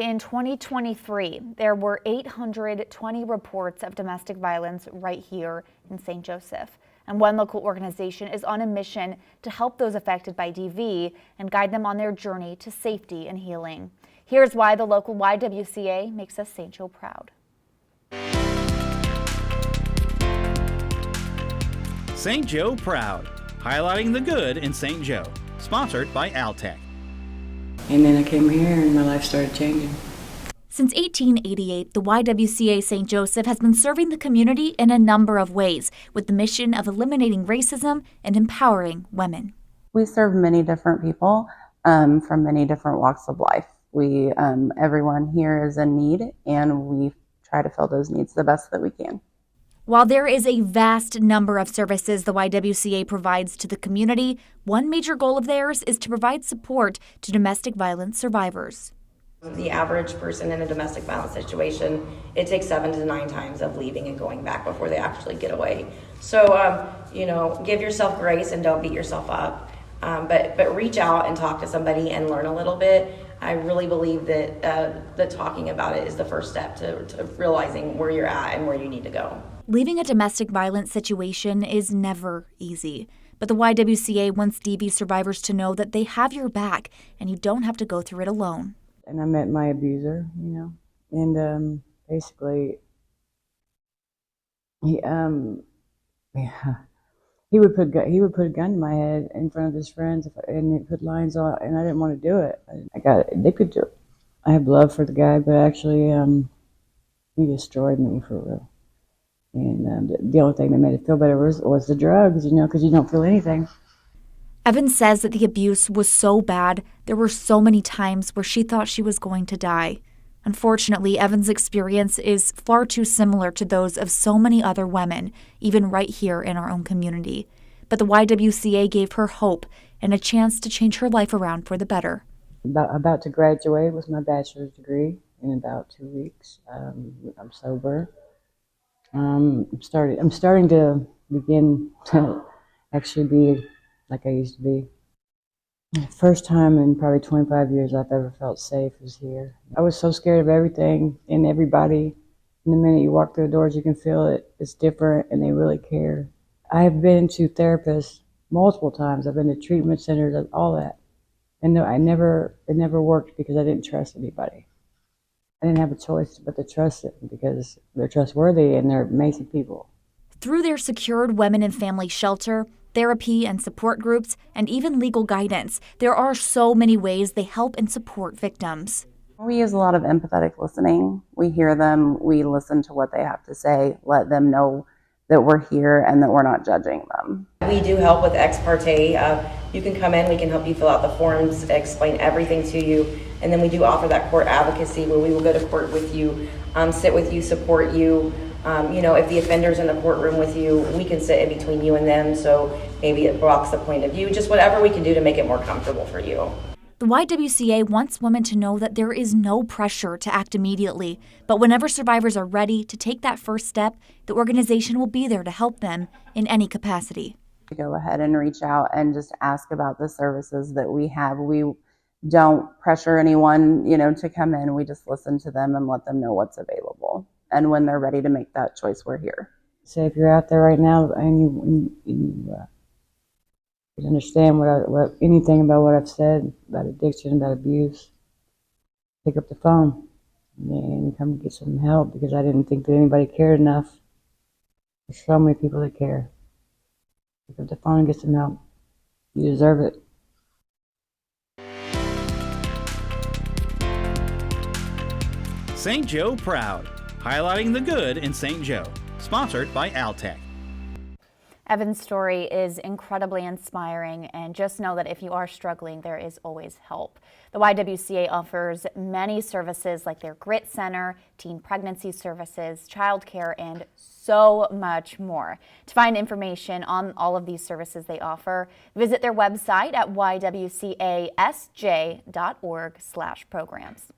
In 2023, there were 820 reports of domestic violence right here in St. Joseph. And one local organization is on a mission to help those affected by DV and guide them on their journey to safety and healing. Here's why the local YWCA makes us St. Joe proud. St. Joe Proud, highlighting the good in St. Joe. Sponsored by Altec. And then I came here and my life started changing. Since 1888, the YWCA St. Joseph has been serving the community in a number of ways with the mission of eliminating racism and empowering women. We serve many different people from many different walks of life. Everyone here is in need, and we try to fill those needs the best that we can. While there is a vast number of services the YWCA provides to the community, one major goal of theirs is to provide support to domestic violence survivors. The average person in a domestic violence situation, it takes 7 to 9 times of leaving and going back before they actually get away. So, give yourself grace and don't beat yourself up. But reach out and talk to somebody and learn a little bit. I really believe that the talking about it is the first step to realizing where you're at and where you need to go. Leaving a domestic violence situation is never easy, but the YWCA wants DV survivors to know that they have your back and you don't have to go through it alone. And I met my abuser, and basically he would put a gun to my head in front of his friends and he put lines on, and I didn't want to do it. I got addicted to it. I have love for the guy, but actually he destroyed me for real. And the only thing that made it feel better was the drugs, because you don't feel anything. Evans says that the abuse was so bad, there were so many times where she thought she was going to die. Unfortunately, Evans' experience is far too similar to those of so many other women, even right here in our own community. But the YWCA gave her hope and a chance to change her life around for the better. About to graduate with my bachelor's degree in about 2 weeks. I'm sober. I'm starting to begin to actually be like I used to be. The first time in probably 25 years I've ever felt safe was here. I was so scared of everything and everybody. And the minute you walk through the doors, you can feel it. It's different, and they really care. I have been to therapists multiple times. I've been to treatment centers, all that. And it never worked because I didn't trust anybody. I didn't have a choice but to trust them because they're trustworthy and they're amazing people. Through their secured women and family shelter, therapy and support groups, and even legal guidance, there are so many ways they help and support victims. We use a lot of empathetic listening. We hear them, we listen to what they have to say, let them know that we're here and that we're not judging them. We do help with ex parte. You can come in, we can help you fill out the forms, explain everything to you, and then we do offer that court advocacy where we will go to court with you, sit with you, support you. If the offender's in the courtroom with you, we can sit in between you and them, so maybe it blocks the point of view, just whatever we can do to make it more comfortable for you. The YWCA wants women to know that there is no pressure to act immediately, but whenever survivors are ready to take that first step, the organization will be there to help them in any capacity. Go ahead and reach out and just ask about the services that we have. We don't pressure anyone, to come in. We just listen to them and let them know what's available. And when they're ready to make that choice, we're here. So if you're out there right now and you understand anything about what I've said about addiction, about abuse, pick up the phone and come get some help, because I didn't think that anybody cared enough. There's so many people that care. Pick up the phone and get some help. You deserve it. St. Joe Proud, highlighting the good in St. Joe. Sponsored by Altec. Evan's story is incredibly inspiring, and just know that if you are struggling, there is always help. The YWCA offers many services like their Grit Center, teen pregnancy services, childcare, and so much more. To find information on all of these services they offer, visit their website at ywcasj.org/programs.